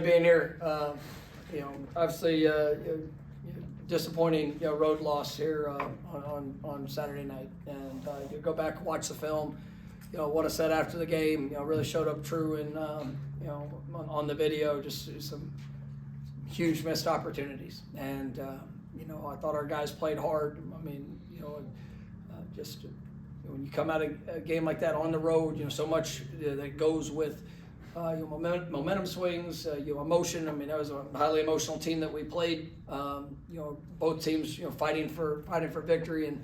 Being here, obviously disappointing road loss here on Saturday night, and you go back and watch the film. What I said after the game, really showed up true, and on the video, just some huge missed opportunities. And I thought our guys played hard. I mean, just when you come out of a game like that on the road, so much that goes with. Momentum swings, emotion. I mean, that was a highly emotional team that we played. Both teams, fighting for victory, and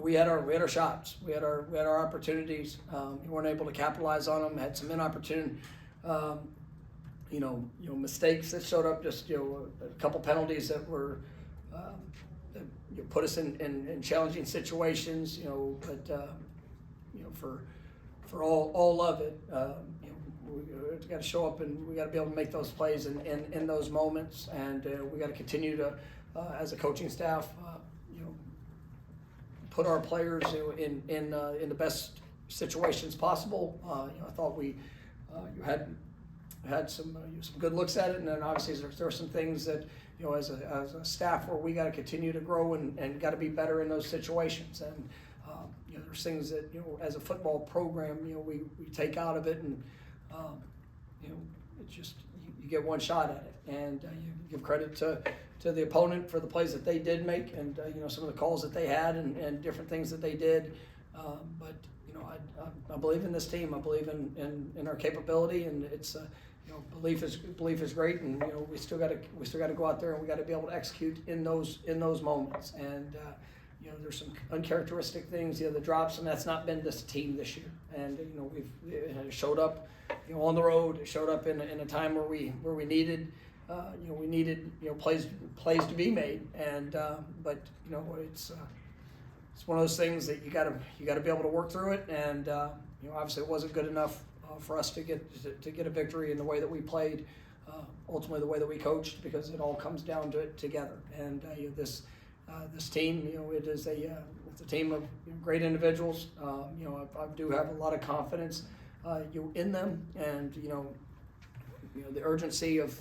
we had our shots, we had our opportunities. We weren't able to capitalize on them. Had some inopportune, mistakes that showed up. Just a couple penalties that were that put us in challenging situations. But for all of it. We got to show up, and we got to be able to make those plays in those moments, and we got to continue to, as a coaching staff, put our players in the best situations possible. I thought we had some good looks at it, and then obviously there are some things that as a staff where we got to continue to grow and got to be better in those situations. And there's things that as a football program we take out of it, and it's just you get one shot at it, and you give credit to the opponent for the plays that they did make, and some of the calls that they had, and different things that they did. But I believe in this team. I believe in our capability, and it's belief is great, and we still got to go out there, and we got to be able to execute in those moments. And there's some uncharacteristic things, the drops, and that's not been this team this year. And we've showed up, on the road. It showed up in a time where we needed, we needed plays to be made. And but it's one of those things that you got to be able to work through it. And obviously it wasn't good enough for us to get a victory in the way that we played, ultimately the way that we coached, because it all comes down to it together. And this team, it's a team of great individuals. I do have a lot of confidence in them, and the urgency of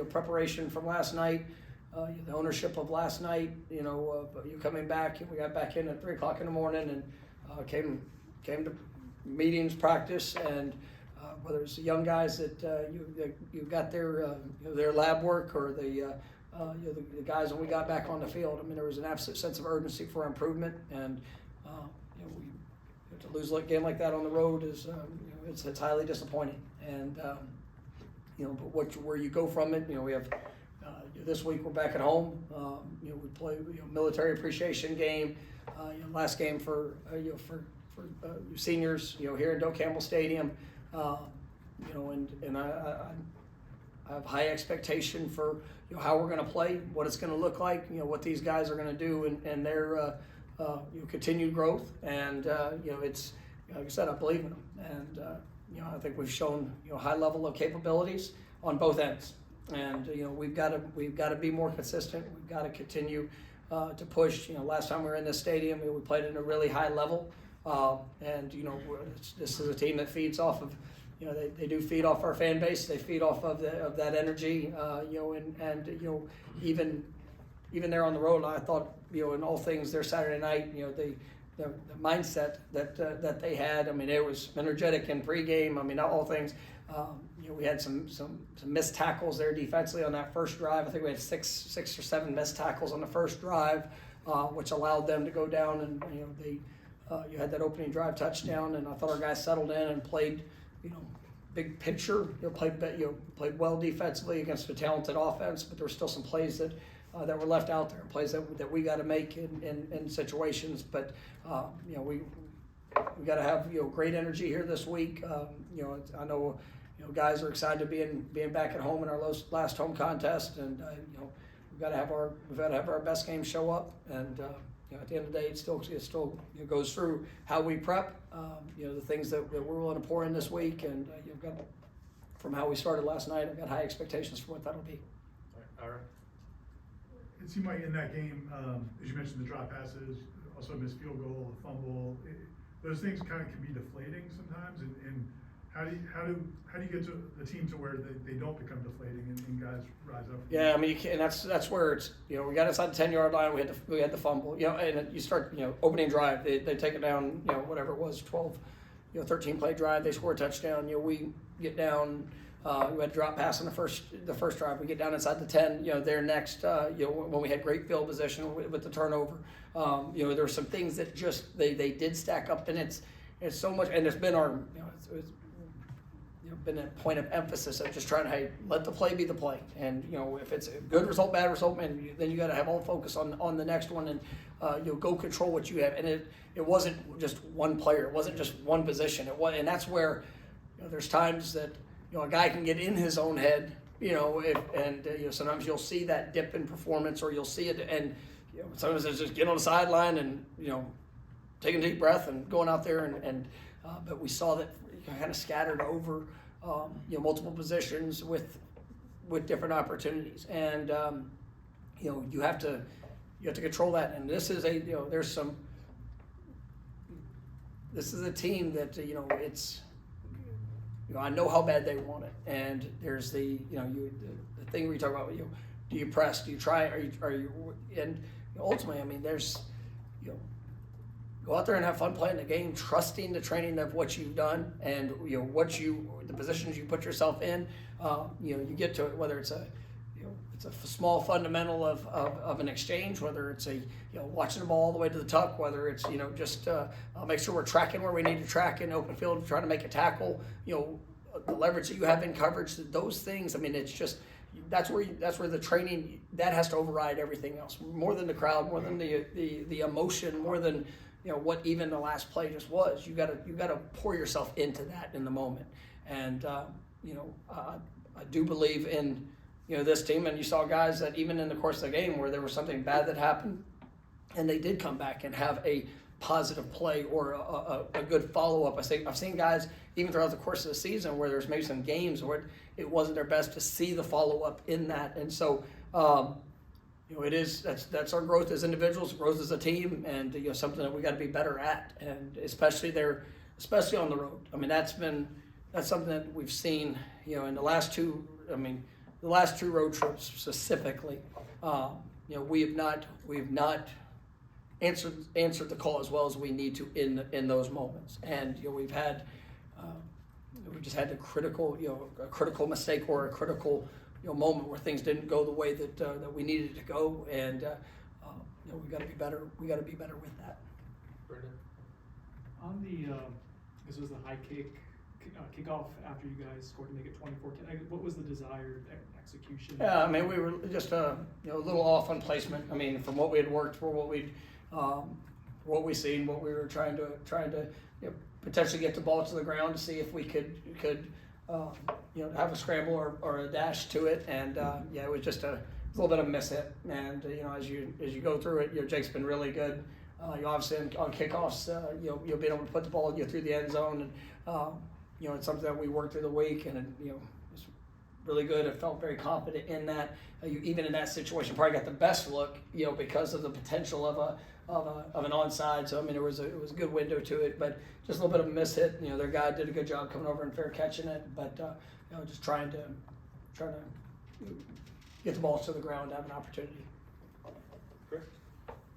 preparation from last night, the ownership of last night. You coming back. We got back in at 3 o'clock in the morning, and came to meetings, practice, and whether it's the young guys that you got their lab work, or the guys when we got back on the field. I mean, there was an absolute sense of urgency for improvement, and to lose a game like that on the road is it's highly disappointing. And but where you go from it, we have this week we're back at home. We play military appreciation game, last game for seniors, here in Doak Campbell Stadium, and I have high expectation for how we're going to play, what it's going to look like, what these guys are going to do, and their continued growth. And it's like I said, I believe in them, and I think we've shown high level of capabilities on both ends. And we've got to be more consistent. We've got to continue to push. Last time we were in this stadium, we played at a really high level, and this is a team that feeds off of. They do feed off our fan base. They feed off of that energy, and even there on the road, I thought, in all things there Saturday night, the mindset that they had. I mean, it was energetic in pregame. I mean, all things. We had some missed tackles there defensively on that first drive. I think we had six or seven missed tackles on the first drive, which allowed them to go down, and you had that opening drive touchdown. And I thought our guys settled in and played. Big picture, played well defensively against a talented offense, but there were still some plays that were left out there, plays that we got to make in situations. But we got to have great energy here this week. I know guys are excited to being back at home in our last home contest, and we've got to have our best game show up. And at the end of the day, it still goes through how we prep. The things that we're willing to pour in this week, and you've got from how we started last night. I've got high expectations for what that'll be. All right. It seemed like in that game, as you mentioned, the drop passes, also a missed field goal, a fumble. Those things kind of can be deflating sometimes, and How do you get to the team to where they don't become deflating and guys rise up? Yeah, I mean, and that's where it's, we got inside the 10-yard line, we had the fumble, and you start, opening drive, they take it down, whatever it was, 12, 13 play drive, they score a touchdown, we get down, we had a drop pass on the first drive, we get down inside the 10, their next, when we had great field position with the turnover, there were some things that just, they did stack up, and it's so much, and it's been our, it's been a point of emphasis of just trying to, hey, let the play be the play. And, if it's a good result, bad result, man, then you got to have all focus on the next one, and go control what you have. And it wasn't just one player. It wasn't just one position. And that's where, there's times that, a guy can get in his own head, sometimes you'll see that dip in performance, or you'll see it, and, sometimes it's just get on the sideline and, taking a deep breath and going out there but we saw that kind of scattered over, multiple positions with different opportunities, and you have to control that. And this is this is a team that it's I know how bad they want it, and there's the thing where you talk about do you press, do you try, are you and ultimately, I mean, there's go out there and have fun playing the game, trusting the training of what you've done, and the positions you put yourself in. You get to it, whether it's a small fundamental of an exchange, whether it's watching the ball all the way to the tuck, whether it's just make sure we're tracking where we need to track in open field, trying to make a tackle. The leverage that you have in coverage, those things. I mean, it's just that's where the training that has to override everything else, more than the crowd, more than the emotion, more than what even the last play just was. You gotta pour yourself into that in the moment, and I do believe in this team. And you saw guys that even in the course of the game where there was something bad that happened, and they did come back and have a positive play or a good follow up. I've seen guys even throughout the course of the season where there's maybe some games where it wasn't their best to see the follow up in that, and so. That's our growth as individuals, growth as a team, and something that we got to be better at, and especially on the road. I mean, that's something that we've seen, in the last two. I mean, the last two road trips specifically. We have not answered the call as well as we need to in those moments, and we just had a critical mistake or a critical moment where things didn't go the way that we needed it to go, and we got to be better. We got to be better with that. Brendan, on this was the high kickoff after you guys scored to make it 24-10. What was the desired execution? Yeah, I mean, we were just a little off on placement. I mean, from what we had worked for, what we seen, what we were trying to potentially get the ball to the ground to see if we could. Have a scramble or a dash to it, and it was just a little bit of a miss hit. And as you go through it, Jake's been really good. You obviously on kickoffs, you'll be able to put the ball through the end zone, and it's something that we worked through the week, and it was really good. I felt very confident in that. Even in that situation, probably got the best look, because of the potential of an onside. So I mean, it was a good window to it, but just a little bit of a miss hit. Their guy did a good job coming over and fair catching it, but just trying to get the ball to the ground, have an opportunity. Chris?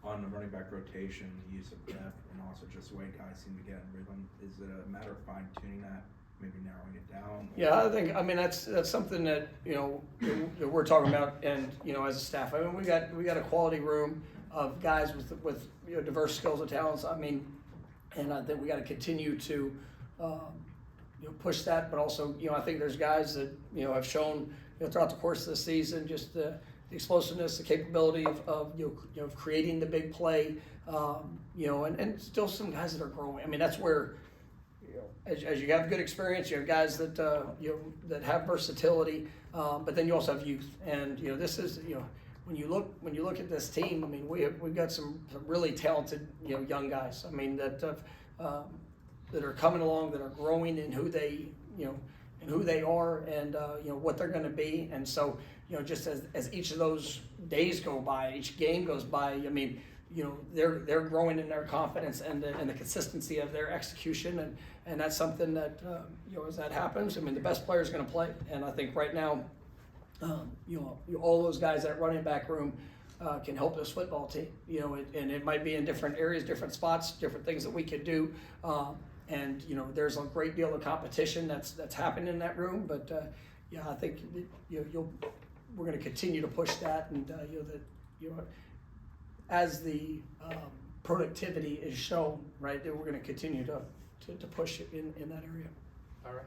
On the running back rotation, the use of depth, and also just the way guys seem to get in rhythm, is it a matter of fine tuning that, maybe narrowing it down? Yeah, I mean that's something that that we're talking about, and as a staff, I mean we got a quality room of guys with diverse skills and talents. I mean, and I think we got to continue to push that, but also I think there's guys that have shown throughout the course of the season just the explosiveness, the capability of creating the big play, and still some guys that are growing. I mean, that's where as you have good experience, you have guys that that have versatility, but then you also have youth, and this is when you look at this team, I mean, we've got some really talented young guys. I mean that are coming along, that are growing in who they are, and what they're going to be. And so just as each of those days go by, each game goes by, I mean, they're growing in their confidence and the consistency of their execution, and that's something that as that happens, I mean, the best players are going to play, and I think right now, all those guys at running back room can help this football team, and it might be in different areas, different spots, different things that we could do, and there's a great deal of competition that's happening in that room, but I think we're going to continue to push that, and as the productivity is shown, right, that we're going to continue to push it in that area. All right.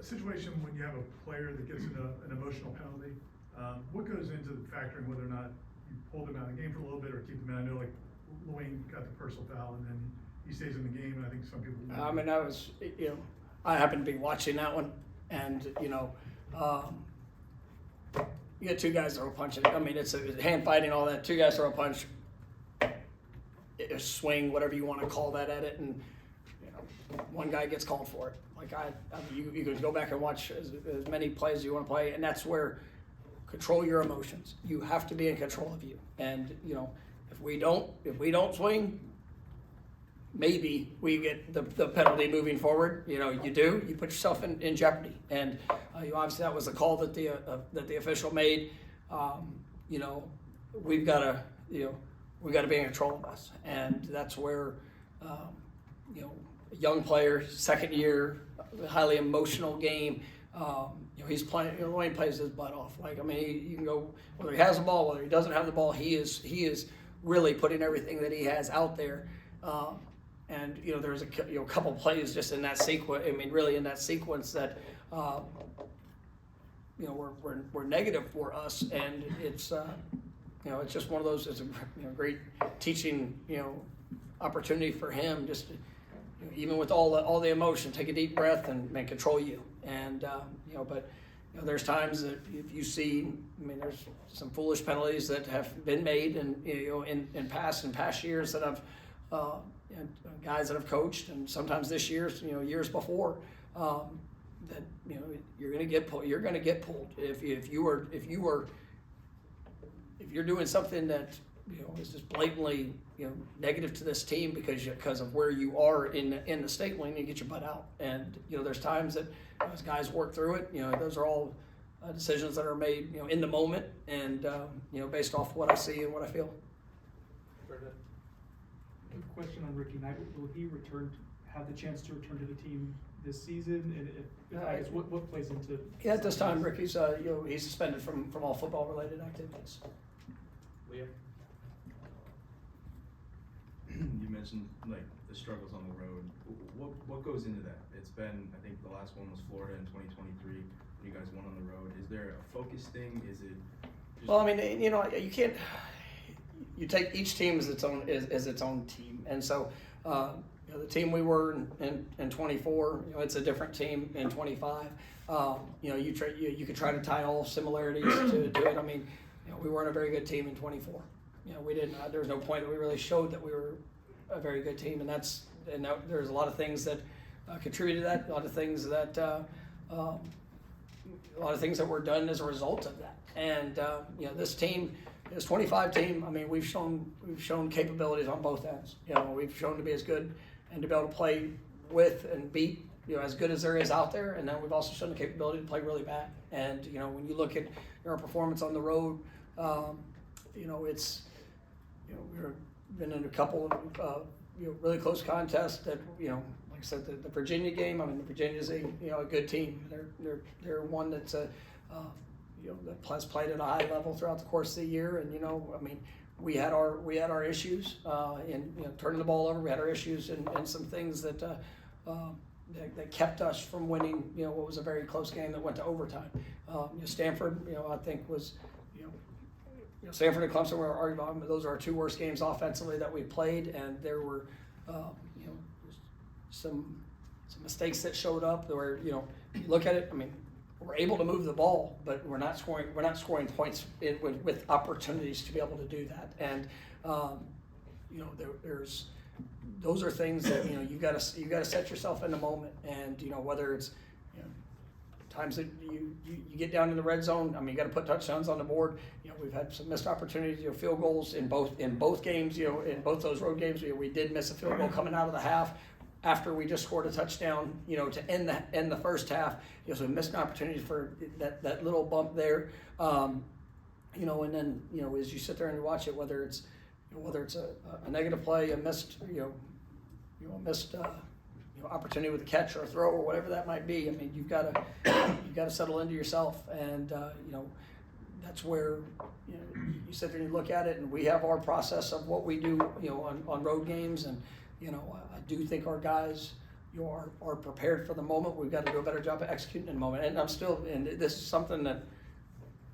A situation when you have a player that gets an emotional penalty, what goes into factoring whether or not you pull them out of the game for a little bit or keep them in? I know, like, Lewayne got the personal foul and then he stays in the game, and I think some people. I mean, I happened to be watching that one, and you get two guys throw a punch. I mean, it's a hand fighting, all that. Two guys throw a punch, a swing, whatever you want to call that at it, and one guy gets called for it. Like you can go back and watch as many plays as you want to play, and that's where control your emotions. You have to be in control of you, and if we don't swing, maybe we get the penalty moving forward. You put yourself in jeopardy, and obviously that was a call that the official made. We've got to be in control of us, and that's where a young player, second year, highly emotional game. He's playing. Lewayne plays his butt off. Like, I mean, you can go whether he has the ball, whether he doesn't have the ball. He is really putting everything that he has out there. And there's a couple plays just in that sequence. I mean, really in that sequence that were negative for us, and it's it's just one of those. It's a great teaching opportunity for him. Just even with all the emotion, take a deep breath and control you. And but there's times that if you see, I mean, there's some foolish penalties that have been made, and in past years that I've. And guys that have coached, and sometimes this year, years before, that you're going to get pulled. You're going to get pulled if you're doing something that is just blatantly negative to this team because of where you are in the state lane. You get your butt out, and there's times that as guys work through it. Those are all decisions that are made in the moment, and based off what I see and what I feel. A question on Ricky Knight. Will he have the chance to return to the team this season? And if what plays into? Yeah, at this time, Ricky's he's suspended from all football related activities. Leah, you mentioned like the struggles on the road. What goes into that? It's been, I think the last one was Florida in 2023. You guys won on the road. Is there a focus thing? Is it? Well, I mean, you can't. You take each team as its own team, and so the team we were in 24, it's a different team in 25. You could try to tie all similarities to it. I mean, we weren't a very good team in 24. We didn't. There was no point that we really showed that we were a very good team, and there's a lot of things that contributed to that. A lot of things that were done as a result of that. And this team. This 25 team, I mean, we've shown capabilities on both ends. We've shown to be as good and to be able to play with and beat, as good as there is out there. And then we've also shown the capability to play really bad. And when you look at our performance on the road, it's we've been in a couple of really close contests that like I said, the Virginia game. I mean, Virginia's a good team. They're one that's that has played at a high level throughout the course of the year, and I mean, we had our issues in turning the ball over. We had our issues in some things that kept us from winning. What was a very close game that went to overtime. Stanford, I think was Stanford and Clemson were arguably those are our two worst games offensively that we played, and there were some mistakes that showed up where you look at it. I mean, we're able to move the ball, but we're not scoring points with opportunities to be able to do that. And there's those are things that you got to set yourself in the moment. And whether it's times that you get down in the red zone, I mean, you got to put touchdowns on the board. You know, we've had some missed opportunities, you know, field goals in both games. You know, in both those road games, we did miss a field goal coming out of the half after we just scored a touchdown. You know, to end the first half. You know, so we missed an opportunity for that little bump there. You know, and then you know, as you sit there and you watch it, whether it's a negative play, a missed opportunity with a catch or a throw or whatever that might be. I mean, you've got to settle into yourself, and you know, that's where you know, you sit there and you look at it, and we have our process of what we do, you know, on road games, and you know, I do think our guys, you know, are prepared for the moment. We've got to do a better job of executing in the moment, and this is something that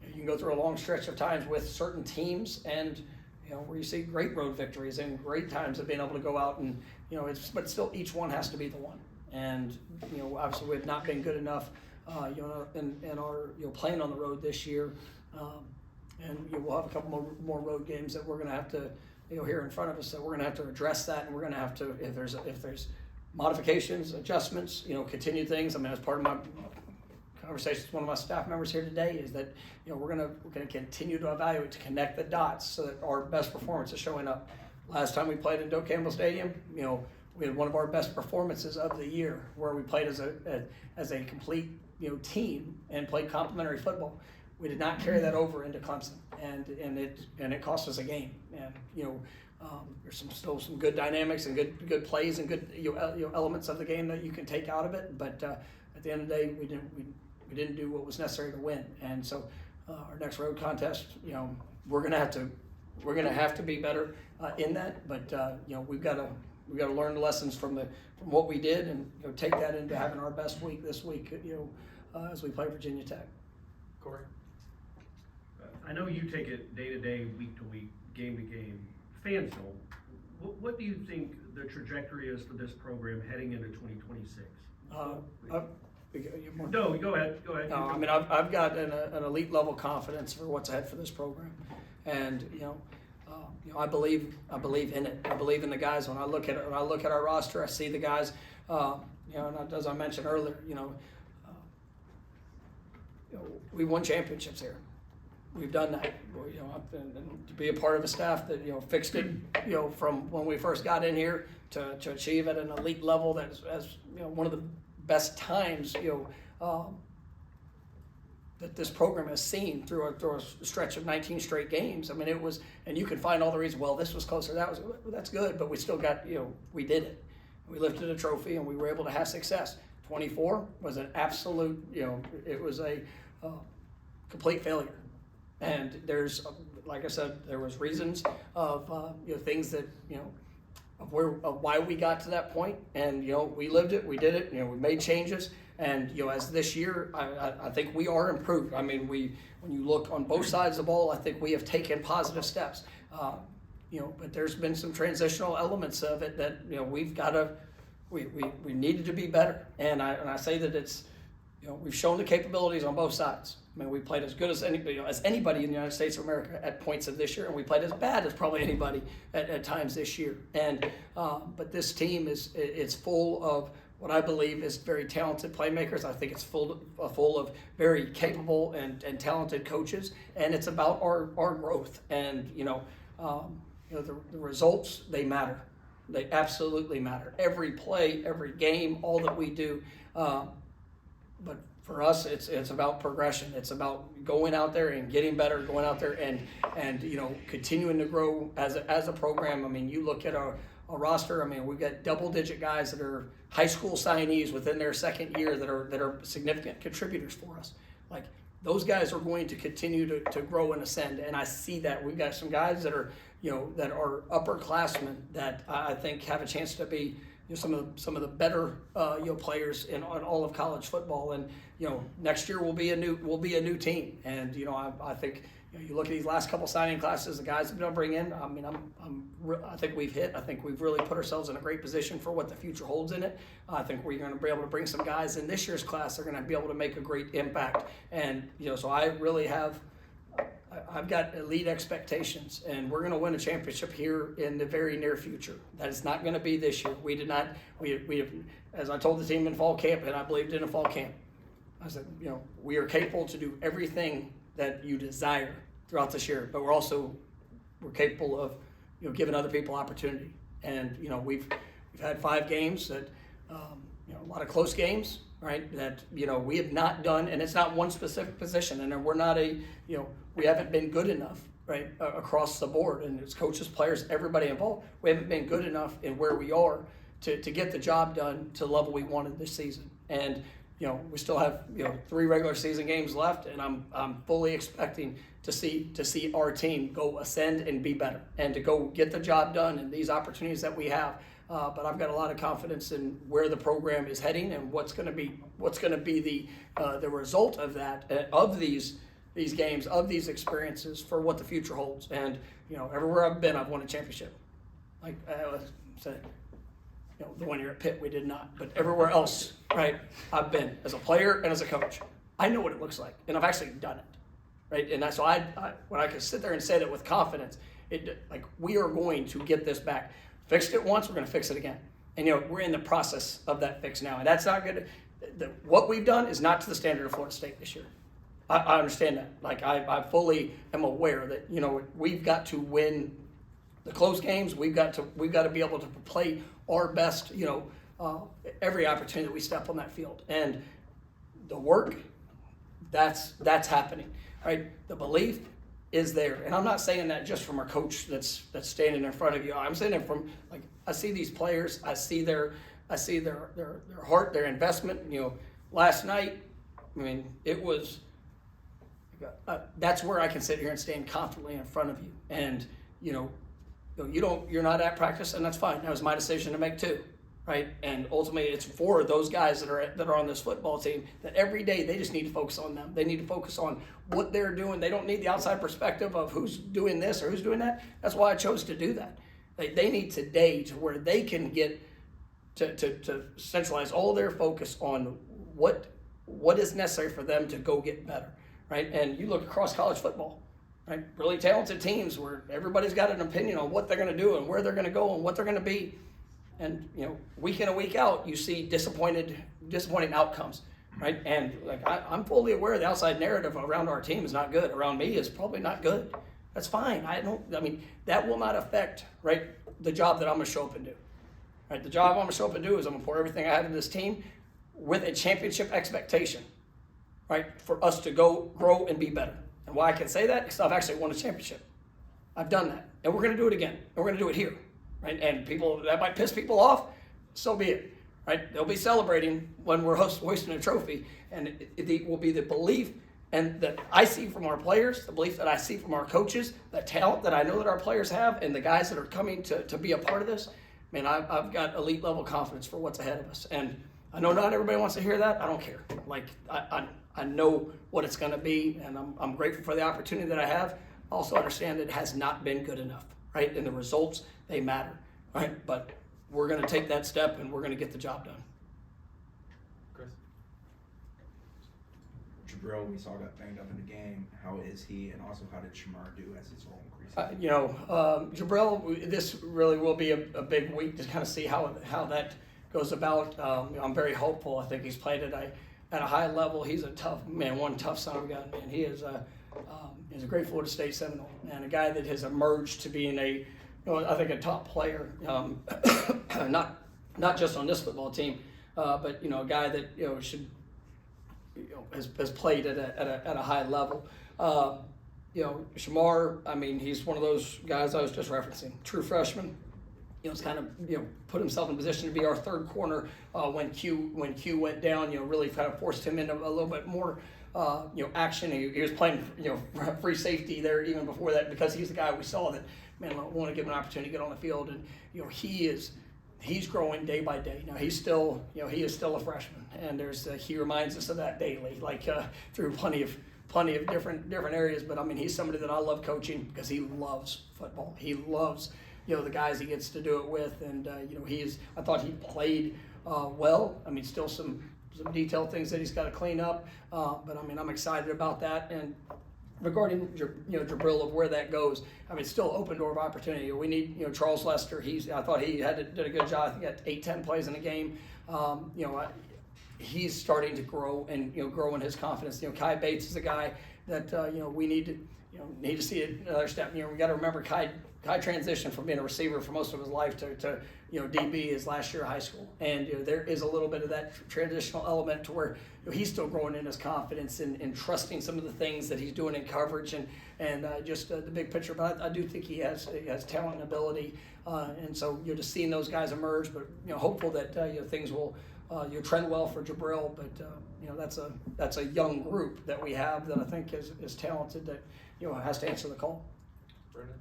you can go through a long stretch of times with certain teams, and you know, where you see great road victories and great times of being able to go out and, you know, but still each one has to be the one. And, you know, obviously we have not been good enough, you know, in our, you know, playing on the road this year. And you know, we'll have a couple more road games that we're going to have to, you know, here in front of us, that we're going to have to address that, and we're going to have to, if there's modifications, adjustments, you know, continue things. I mean, as part of my conversation with one of my staff members here today is that, you know, we're gonna continue to evaluate, to connect the dots so that our best performance is showing up. Last time we played in Doak Campbell Stadium, you know, we had one of our best performances of the year, where we played as a complete, you know, team and played complementary football. We did not carry that over into Clemson, and it cost us a game. And you know, there's still some good dynamics and good plays and good elements of the game that you can take out of it. But at the end of the day, we didn't do what was necessary to win. And so our next road contest, you know, we're gonna have to be better in that. But you know, we've got to learn the lessons from what we did, and you know, take that into having our best week this week. You know, as we play Virginia Tech. Corey? I know you take it day to day, week to week, game to game. Fans don't. What do you think the trajectory is for this program heading into 2026? No, go ahead. No, I mean, I've got an elite level confidence for what's ahead for this program, and you know, I believe in it. I believe in the guys. When I look at our roster, I see the guys. You know, and as I mentioned earlier, you know, we won championships here. We've done that. You know, and to be a part of a staff that, you know, fixed it, you know, from when we first got in here to achieve at an elite level that's, as you know, one of the best times, you know, that this program has seen through a stretch of 19 straight games. I mean, it was, and you can find all the reasons. Well, this was closer. That's good, but we still got, you know, we did it. We lifted a trophy, and we were able to have success. 24 was an absolute, you know, it was a complete failure. And there's, like I said, there was reasons of you know, things that, you know, of why we got to that point, and you know, we lived it, we did it, you know, we made changes, and you know, as this year, I think we are improved. I mean, when you look on both sides of the ball, I think we have taken positive steps. You know, but there's been some transitional elements of it that, you know, we've got to, we needed to be better, and I say that it's, you know, we've shown the capabilities on both sides. I mean, we played as good as anybody in the United States of America at points of this year, and we played as bad as probably anybody at times this year. And but this team it's full of what I believe is very talented playmakers. I think it's full of very capable and talented coaches, and it's about our growth. And you know, the results, they matter. They absolutely matter. Every play, every game, all that we do. But for us, it's about progression. It's about going out there and getting better, going out there and you know, continuing to grow as a program. I mean, you look at our roster. I mean, we've got double-digit guys that are high school signees within their second year that are significant contributors for us. Like, those guys are going to continue to grow and ascend, and I see that. We've got some guys that are, you know, that are upperclassmen that I think have a chance to be, you know, some of the better you know, players on all of college football. And you know, next year we'll be a new team. And you know, I think, you know, you look at these last couple signing classes, the guys that we're going to bring in. I mean, I think we've hit. I think we've really put ourselves in a great position for what the future holds in it. I think we're going to be able to bring some guys in this year's class that are going to be able to make a great impact. And you know, so I really have. I've got elite expectations, and we're going to win a championship here in the very near future. That is not going to be this year. We did not. We have, as I told the team in fall camp, and I believed in fall camp. I said, we are capable to do everything that you desire throughout this year, but we're capable of, giving other people opportunity. And, we've had 5 games that, a lot of close games, right, that, we have not done, and it's not one specific position, and we're not we haven't been good enough, right, across the board, and it's coaches, players, everybody involved. We haven't been good enough in where we are to get the job done to the level we wanted this season. And, we still have, 3 regular season games left, and I'm fully expecting to see our team go ascend and be better, and to go get the job done and these opportunities that we have. But I've got a lot of confidence in where the program is heading and what's going to be the result of that, of these games, of these experiences, for what the future holds. And everywhere I've been, I've won a championship. Like I said, the one year at Pitt we did not, but everywhere else, right, I've been as a player and as a coach. I know what it looks like, and I've actually done it, right? And that's why when I can sit there and say that with confidence, we are going to get this back. Fixed it once, we're going to fix it again. And, we're in the process of that fix now. And that's not good. What we've done is not to the standard of Florida State this year. I understand that. Like, I fully am aware that, we've got to win the close games. We've got to be able to play our best, every opportunity that we step on that field. And the work, that's happening, right? The belief is there. And I'm not saying that just from our coach that's standing in front of you. I'm saying it from, like, I see these players, I see their heart, their investment. Last night, I mean, it was, that's where I can sit here and stand confidently in front of you. And, you're not at practice, and that's fine. That was my decision to make too, right? And ultimately, it's for those guys that are on this football team that every day they just need to focus on them. They need to focus on what they're doing. They don't need the outside perspective of who's doing this or who's doing that. That's why I chose to do that. They need today to where they can get to centralize all their focus on what is necessary for them to go get better, right? And you look across college football, right? Really talented teams where everybody's got an opinion on what they're going to do and where they're going to go and what they're going to be. And, week in and week out, you see disappointing outcomes, right? And I'm fully aware the outside narrative around our team is not good. Around me is probably not good. That's fine. That will not affect, right, the job that I'm going to show up and do. Right? The job I'm going to show up and do is I'm going to pour everything I have into this team with a championship expectation, right, for us to go grow and be better. And why I can say that? Because I've actually won a championship. I've done that. And we're going to do it again. And we're going to do it here. Right? And that might piss people off, so be it. Right? They'll be celebrating when we're hoisting a trophy, and it will be the belief and that I see from our players, the belief that I see from our coaches, the talent that I know that our players have, and the guys that are coming to be a part of this. Man, I've got elite level confidence for what's ahead of us. And I know not everybody wants to hear that. I don't care. Like, I know what it's going to be, and I'm grateful for the opportunity that I have. Also understand that it has not been good enough, right? And the results, they matter, right? But we're going to take that step, and we're going to get the job done. Chris? Jabril, we saw got banged up in the game. How is he? And also, how did Shamar do as his role increases? Jabril, this really will be a big week to kind of see how that goes about. I'm very hopeful. I think he's played at a high level. He's a tough man, one tough son of a gun, man. He is he's a great Florida State Seminole, and a guy that has emerged to being I think a top player, not just on this football team, but a guy that has played at a high level. Shamar, he's one of those guys I was just referencing, true freshman. It's kind of put himself in position to be our third corner when Q went down. Really kind of forced him into a little bit more action. He was playing free safety there even before that, because he's the guy we saw that, man, I want to give him an opportunity to get on the field. And he's growing day by day. Now he is still a freshman, and he reminds us of that daily, through plenty of different areas. But he's somebody that I love coaching because he loves football. He loves the guys he gets to do it with, and I thought he played well. Still some detailed things that he's got to clean up, but I'm excited about that. And regarding Jabril, of where that goes, still open door of opportunity. We need Charles Lester. I thought he did a good job. I think he had 8-10 plays in the game. he's starting to grow and grow in his confidence. Kai Bates is a guy that we need to see another step. We got to remember Kai transitioned from being a receiver for most of his life to DB his last year of high school, and there is a little bit of that transitional element to where he's still growing in his confidence and trusting some of the things that he's doing in coverage and just the big picture. But I do think he has talent and ability, and so just seeing those guys emerge. But hopeful that things will trend well for Jabril. But that's a young group that we have that I think is talented that has to answer the call. Brendan?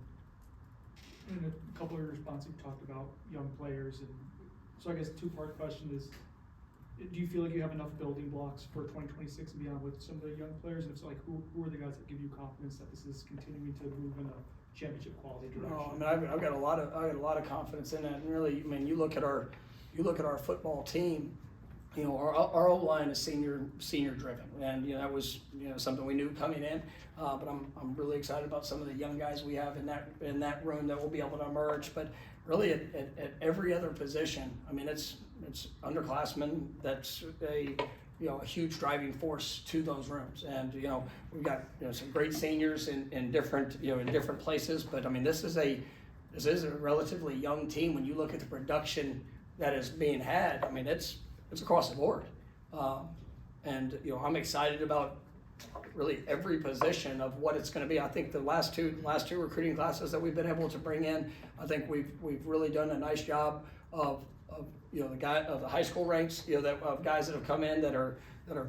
In a couple of your responses, you talked about young players, and so I guess two-part question is, do you feel like you have enough building blocks for 2026 and beyond with some of the young players? And if so, like, who are the guys that give you confidence that this is continuing to move in a championship quality direction? No, I mean I've got a lot of confidence in that, and really, I mean, you look at our football team. Our O-line is senior driven, and that was something we knew coming in. But I'm really excited about some of the young guys we have in that room that will be able to emerge. But really, at every other position, I mean, it's underclassmen. That's a huge driving force to those rooms, and we've got some great seniors in different places. But I mean, this is a relatively young team. When you look at the production that is being had, I mean, it's across the board, and I'm excited about really every position of what it's going to be. I think the last two recruiting classes that we've been able to bring in, I think we've really done a nice job of the high school ranks, of guys that have come in that are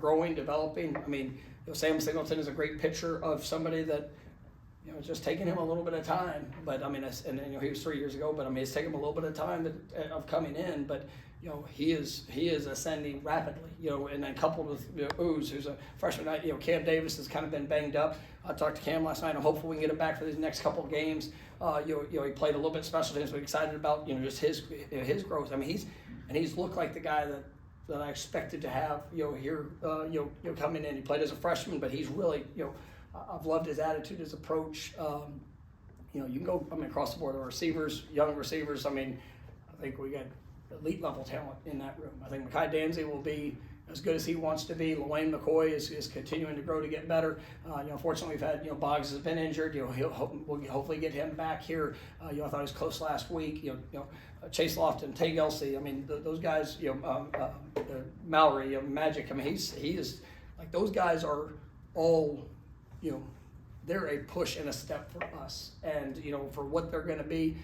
growing, developing. I mean, Sam Singleton is a great picture of somebody that it's just taking him a little bit of time. But I mean, he was 3 years ago, but I mean, it's taken him a little bit of time of coming in, but. He is ascending rapidly. And then coupled with Ooze, who's a freshman. Cam Davis has kind of been banged up. I talked to Cam last night, and hopefully we can get him back for these next couple of games. He played a little bit special teams. We're excited about just his growth. I mean, he's looked like the guy that I expected to have here coming in. He played as a freshman, but he's really I've loved his attitude, his approach. You can go across the board. The receivers, young receivers. I mean, I think we got elite level talent in that room. I think Mekhi Danzy will be as good as he wants to be. Lawayne McCoy is continuing to grow to get better. Fortunately, we've had Boggs has been injured. We'll hopefully get him back here. I thought he was close last week. Chase Lofton, Tay Gelsey. I mean, those guys. Mallory, Magic. I mean, he is like those guys are all. They're a push and a step for us, and for what they're going to be.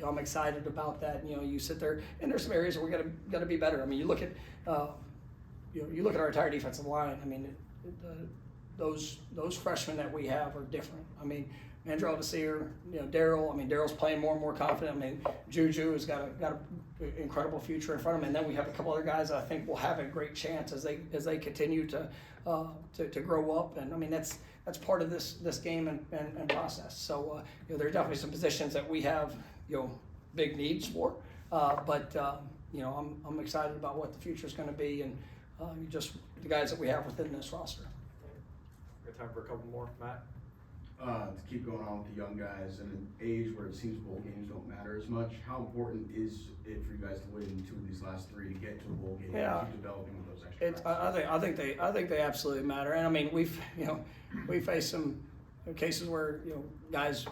I'm excited about that. You sit there, and there's some areas where we're gonna be better. I mean, you look at our entire defensive line. I mean, those freshmen that we have are different. I mean, Mandrell Desir, Daryl. I mean, Daryl's playing more and more confident. I mean, Juju has got an incredible future in front of him, and then we have a couple other guys that I think will have a great chance as they continue to grow up. And I mean, that's part of this game and process. So there are definitely some positions that we have big needs for, but I'm excited about what the future is going to be and just the guys that we have within this roster. Got time for a couple more, Matt? To keep going on with the young guys and an age where it seems bowl games don't matter as much, how important is it for you guys to win 2 of these last 3 to get to a bowl game and keep developing with those extra practices? I think they absolutely matter, and I mean we've faced some cases where guys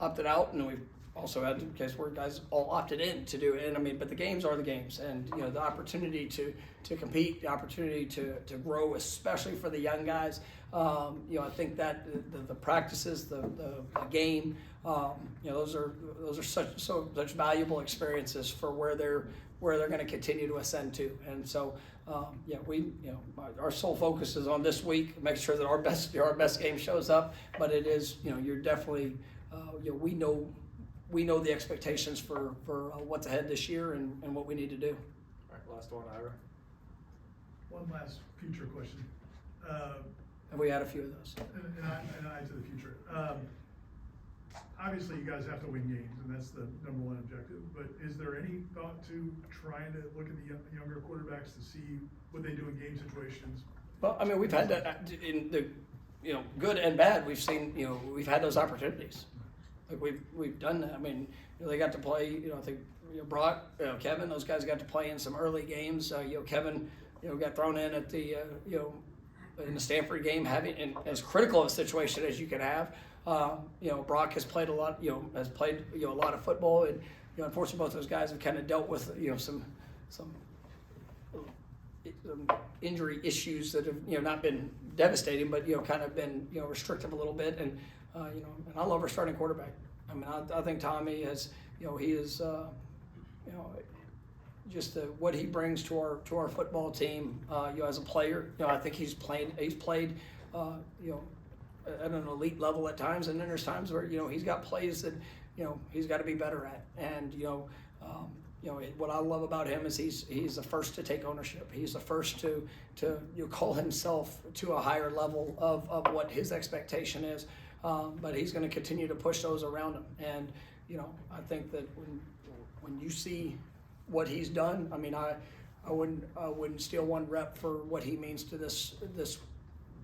opted out, and we've also had cases where guys all opted in to do it. And I mean, but the games are the games, and the opportunity to compete, the opportunity to grow, especially for the young guys. I think that the practices, the game, those are such valuable experiences for where they're going to continue to ascend to. And so, our sole focus is on this week, make sure that our best game shows up. But it is, you're definitely, we know the expectations for what's ahead this year and what we need to do. All right, last one, Ira. One last future question. And we had a few of those. And I to the future. Obviously, you guys have to win games, and that's the #1 objective. But is there any thought to trying to look at the younger quarterbacks to see what they do in game situations? Well, I mean, we've had that in the, good and bad. We've seen, we've had those opportunities. Like we've done that. I mean, they got to play. I think Brock, Kevin, those guys got to play in some early games. Kevin got thrown in at the, in the Stanford game, having in as critical of a situation as you can have. Brock has played a lot, has played, a lot of football, and, unfortunately both those guys have kind of dealt with, some injury issues that have, not been devastating, but, kind of been, restrictive a little bit. And, and I love our starting quarterback. I mean, I think Tommy has, he is, just what he brings to our football team, as a player. I think he's played, at an elite level at times, and then there's times where he's got plays that he's got to be better at. And what I love about him is he's the first to take ownership. He's the first to call himself to a higher level of what his expectation is. But he's going to continue to push those around him. And I think that when you see what he's done, I mean, I wouldn't steal one rep for what he means to this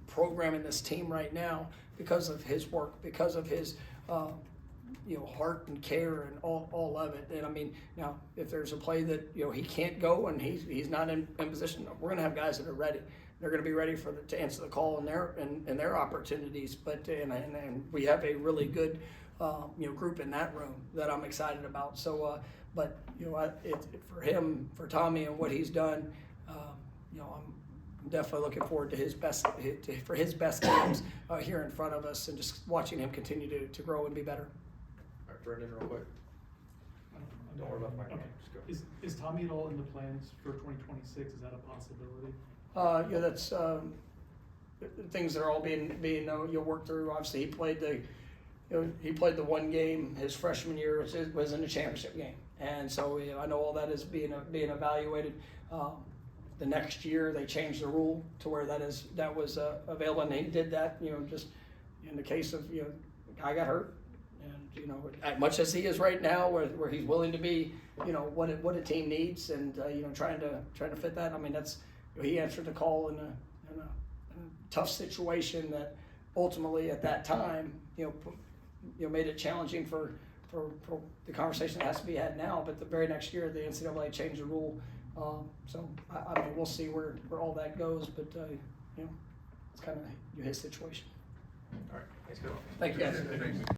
program and this team right now, because of his work, because of his heart and care and all of it. And I mean, now if there's a play that he can't go and he's not in position, we're going to have guys that are ready. They're going to be ready to answer the call in their opportunities. But and we have a really good group in that room that I'm excited about. So but for Tommy and what he's done, I'm definitely looking forward to his best games here in front of us, and just watching him continue to grow and be better. All right, Brendan, real quick. Don't worry about my name. Just go. Is Tommy at all in the plans for 2026? Is that a possibility? That's things that are all being worked through. Obviously, he played the one game his freshman year was in the championship game, and so I know all that is being evaluated. The next year they changed the rule to where that was available, and he did that. Just in the case of the guy got hurt, and as much as he is right now, where he's willing to be, what a team needs, and trying to fit that. I mean, that's he answered the call in a tough situation that ultimately at that time made it challenging for the conversation that has to be had now. But the very next year the NCAA changed the rule. So I mean, we'll see where all that goes, but it's kind of his situation. All right, thanks, Bill. Thank you guys.